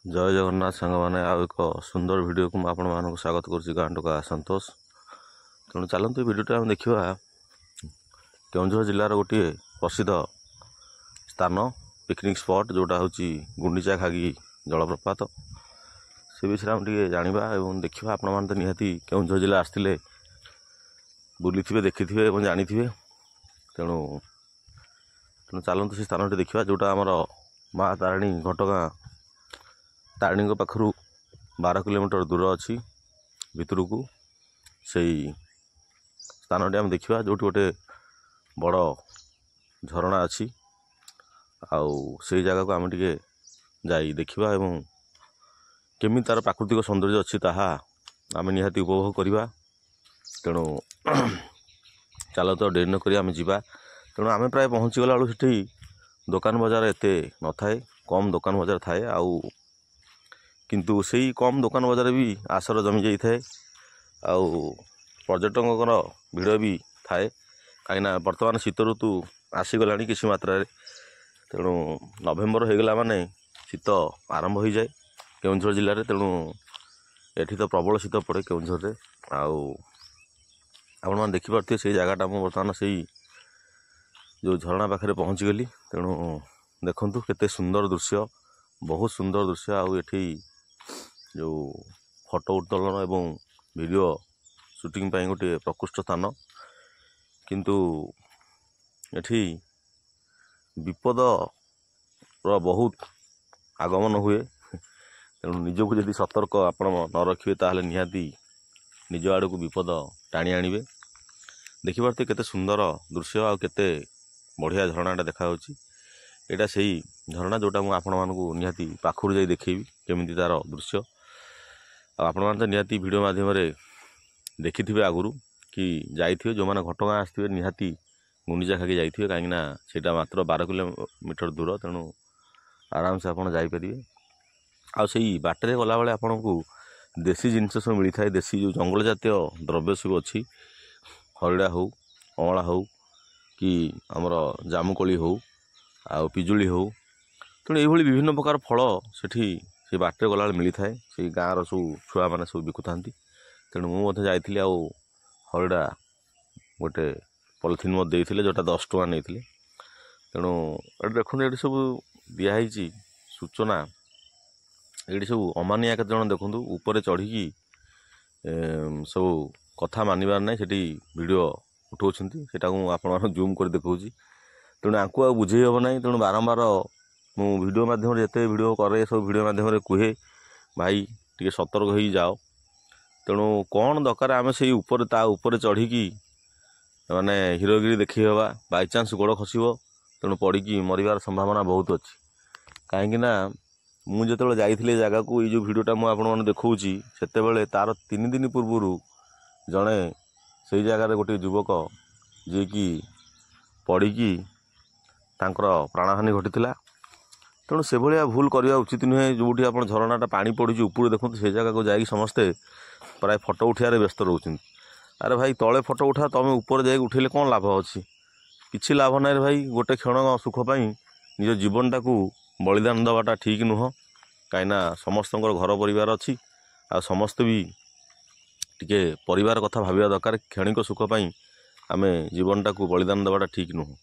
जय जगन्नाथ सांग मैंने आउ एक सुंदर वीडियो को आपण मानक स्वागत करुच्ची गाँ टोका संतोष। तेणु चलते वीडियोटा आम देखा केन्दुझर जिलार गोटे प्रसिद्ध स्थान पिकनिक स्पॉट जोटा हूँ गुंडीचा घागी जलप्रपात से विषय आम टे जाना और देखा आपण मैंने तो निहाती केन्दुझर जिला आसते बुली थे देखी थे और जानी थे। तेणु तेणु चलते से स्थान देखा जोटा आमर माँ तारिणी घटगाँ तारिणी पाखु 12 किलोमीटर दूर अच्छी भितर को से स्थान आम देखा जो गोटे बड़ झरणा अच्छी आउ से जगह को आम टे जाई देखा एवं केमी तार प्राकृतिक सौंदर्य अच्छी ताहा आम निहाती उपभोग करवा। तेणु चल तो डेरी नक आम जा। तेणु आम प्राय पहुँचीगला बेलू से दुकान बजार एत न थाए कम दुकान बजार थाए आउ किंतु से कम दुकान बजार भी आसर जमी जाए आउ पर्यटकों भिड़ भी थाए कहीं बर्तमान शीत ऋतु आसीगला किसी मात्रा। तेणु नवेम्बर हो गला माने शीत आरंभ हो जाए केन्दुझर जिले में। तेणु एठी तो प्रबल शीत पड़े केन्दुझर में आउ आपण मैंने देखिपे से जगटा मुझे बर्तमान से जो झरणा पाखे पहुँची गली। तेणु देखु केते सुंदर दृश्य बहुत सुंदर दृश्य आउ एठी जो फोटो उत्तोलन एवं वीडियो शूटिंग पाई गोटे प्रकृष्ट स्थान किंतु एठी विपद बहुत आगमन हुए। तेणु निजक जदि सतर्क आपण न रखिए ताहले निहाती निज आड़ को विपद टाणी आणवे। देखिपारे केते सुंदर दृश्य आ केते बढ़िया झरणाटा देखा यहाँ से झरणा जोटा मुझे आपण मानक निहाती पाखुर जाई देखेबी केमिति तार दृश्य आपण मैंने तो निहाती वीडियो माध्यम देखि थे आगुरी कि जाइए जो मैंने घटगाँ आसते निहाती गुंडीचा घागी जाइए कहीं सेटा मात्र 12 किलोमीटर दूर। तेणु आराम से आपड़ जापर आ बाटर गला बेले आपन को देसी जिनस सब मिलता है देसी जो जंगल जातीय द्रव्य सब अच्छी हरिड़ा हो अँला हो कि आमर जामुकोली हो आ पिजुली हो। तेणु ये विभिन्न प्रकार फल से बाटर गला मिलता है से गाँव सब छुआ मैंने सब बिकुता। तेणु मुझे जाइए आउ हरिड़ा गोटे पॉलिथिन मत देते जोटा 10 टଙ୍କା नहीं। तेणु देखो ये सब दिखाई सूचना ये सब अमानिया केत जन देखूँ ऊपर चढ़ी सब कथा मानबार ना से वीडियो उठाऊँच से आप जूम कर देखा। तेणु आपको आ बुझे हम ना। तेणु बारंबार मु वीडियो माध्यम जिते वीडियो करे सब वीडियो माध्यम कहे भाई टे सतर्क हो जाओ। तेणु कौन दरकार आम से ऊपर ता ऊपर चढ़ी माने हीरोगिरी देखी हवा बाई चान्स गोड़ खसब तेणु पड़ी मरबार संभावना बहुत अच्छी। कहीं मुझे जाइए जगह को ये वीडियोटा मुझे देखा से तार 3 दिन पूर्वर जड़े से जगार गोटे युवक जी की पड़ी तांकर प्राणहानि घटी। तेणु से भाया भूल करवा उचित नुहे जो आप झरणाटा पानी पड़ी ऊपर देखते से जगह को जाकि समस्ते प्राय फोटो उठार व्यस्त रोच। अरे भाई तले फोटो उठा तुम ऊपर जाए उठेले कौन लाभ अच्छी किसी लाभ ना भाई। गोटे क्षण सुखपाई निज जीवनटा को बलिदान देवाटा ठीक नुह कहीं समस्त घर परिवार अच्छी आ समस्ते भी टिके परिवार कथा भाविया दरकार क्षणिक सुखपाई आम जीवनटा को बलिदान देवाटा ठीक नुह।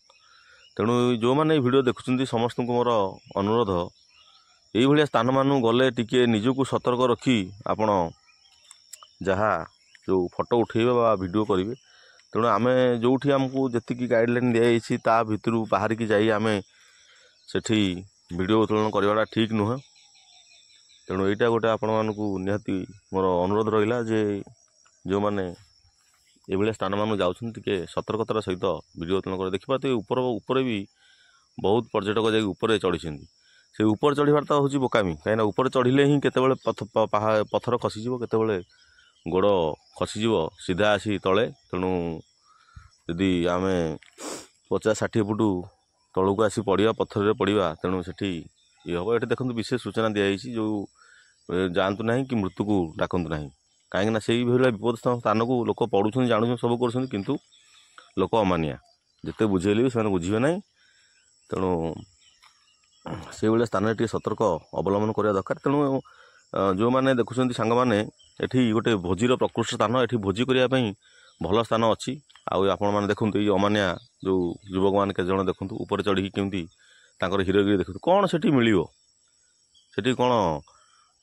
तेणु जो मैंने वीडियो देखुं समस्त को मोर अनुरोध ये स्थान मान गले टिके निजक सतर्क रखी आपण जहाँ जो फोटो उठेबे बा वीडियो करेंगे। तेणु आम जो आमको जी गाइडलाइन दिखाई ता भितर बाहर की जाई आम सेठी वीडियो उत्तोलन करवाटा ठीक नुह। तेणु यहाँ गोटे आपण मानक निहाती मोर अनुरोध रहा जे जो मैंने ये स्थान मान जाऊँ टे सतर्कतार सहित वीडियो उत्तोलन कर देखिए। ऊपर ऊपर भी बहुत पर्यटक जाकि ऊपर चढ़ी से ऊपर चढ़ार तो हूँ बोकामी कहीं ऊपर चढ़ले ही केतबेले पथर खसीज केतबेले गोड़ खसीज सीधा आसी तले। तेणु यदि आम 50-60 फुट तलू आसी पड़ा पथर पड़ा तेणु से ये हम ये देखते विशेष सूचना दिखाई जो जातु ना कि मृत्यु को डाकतु ना कहीं से विपद स्थान को लोक पढ़ुं जानूँ सब कर लोक अमानिया जिते बुझेले भी से बुझे ना। तेणु ସେଇଭଳିଆ ସ୍ଥାନରେ ଟିକେ ସତର୍କ ଅବଲମ୍ବନ କରିବା ଦରକାର। ତେଣୁ ଯେଉଁମାନେ ଦେଖୁଛନ୍ତି ସାଙ୍ଗମାନେ, ଏଠି ଗୋଟେ ଭୋଜିର ପ୍ରକୃଷ୍ଟ ସ୍ଥାନ, ଏଠି ଭୋଜି କରିବା ପାଇଁ ଭଲ ସ୍ଥାନ ଅଛି। ଆଉ ଆପଣମାନେ ଦେଖନ୍ତୁ ଏଇ ଅମାନିଆ ଯେଉଁ ଯୁବକମାନେ କେତେ ଜଣ ଦେଖନ୍ତୁ ଉପରେ ଚଢ଼ିକି କେମିତି ତାଙ୍କର ହିରୋଗିରି ଦେଖନ୍ତୁ। କ'ଣ ସେଠି ମିଳିବ? ସେଠି କ'ଣ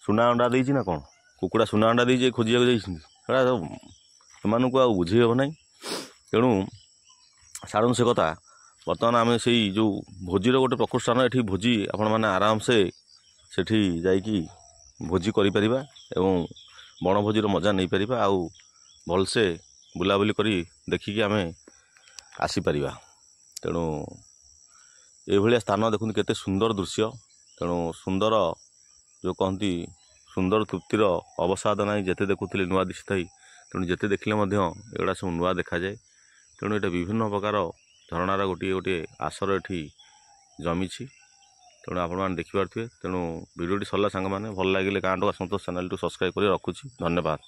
ସୁନା ଅଣ୍ଡା ଦେଇଛି ନା କ'ଣ? କୁକୁଡ଼ା ସୁନା ଅଣ୍ଡା ଦେଇଛି ଖୋଜିବାକୁ ଯାଇଛନ୍ତି? ସେଟା ସେମାନଙ୍କୁ ଆଉ ବୁଝେଇ ହେବ ନାହିଁ। ତେଣୁ ଛାଡ଼ନ୍ତୁ ସେ କଥା। ବର୍ତ୍ତମାନ ଆମେ ସେଇ ଯେଉଁ ଭୋଜିର ଗୋଟେ ପ୍ରକୃଷ୍ଟ ସ୍ଥାନ, ଏଠି ଭୋଜି ଆପଣମାନେ ଆରାମସେ ସେଠି ଯାଇକି ଭୋଜି କରିପାରିବା ଏବଂ ବଣଭୋଜିର ମଜା ନେଇପାରିବା। ଆଉ ଭଲସେ ବୁଲାବୁଲି କରି ଦେଖିକି ଆମେ ଆସିପାରିବା। ତେଣୁ ଏଇଭଳିଆ ସ୍ଥାନ ଦେଖନ୍ତୁ କେତେ ସୁନ୍ଦର ଦୃଶ୍ୟ। ତେଣୁ ସୁନ୍ଦର ଯେଉଁ କହନ୍ତି ସୁନ୍ଦର ତୃପ୍ତିର ଅବସାଦ ନାହିଁ, ଯେତେ ଦେଖୁଥିଲେ ନୂଆ ଦିଶିଥାଏ। ତେଣୁ ଯେତେ ଦେଖିଲେ ମଧ୍ୟ ଏଗୁଡ଼ା ସବୁ ନୂଆ ଦେଖାଯାଏ। ତେଣୁ ଏଇଟା ବିଭିନ୍ନ ପ୍ରକାର ଝରଣାର ଗୋଟିଏ ଗୋଟିଏ ଆସର ଏଠି ଜମିଛି। ତେଣୁ ଆପଣମାନେ ଦେଖିପାରୁଥିବେ। ତେଣୁ ଭିଡ଼ିଓଟି ସରିଲା ସାଙ୍ଗମାନେ, ଭଲ ଲାଗିଲେ ଗାଁ ଟୋକା ସନ୍ତୋଷ ଚ୍ୟାନେଲକୁ ସବସ୍କ୍ରାଇବ୍ କରି ରଖୁଛି। ଧନ୍ୟବାଦ।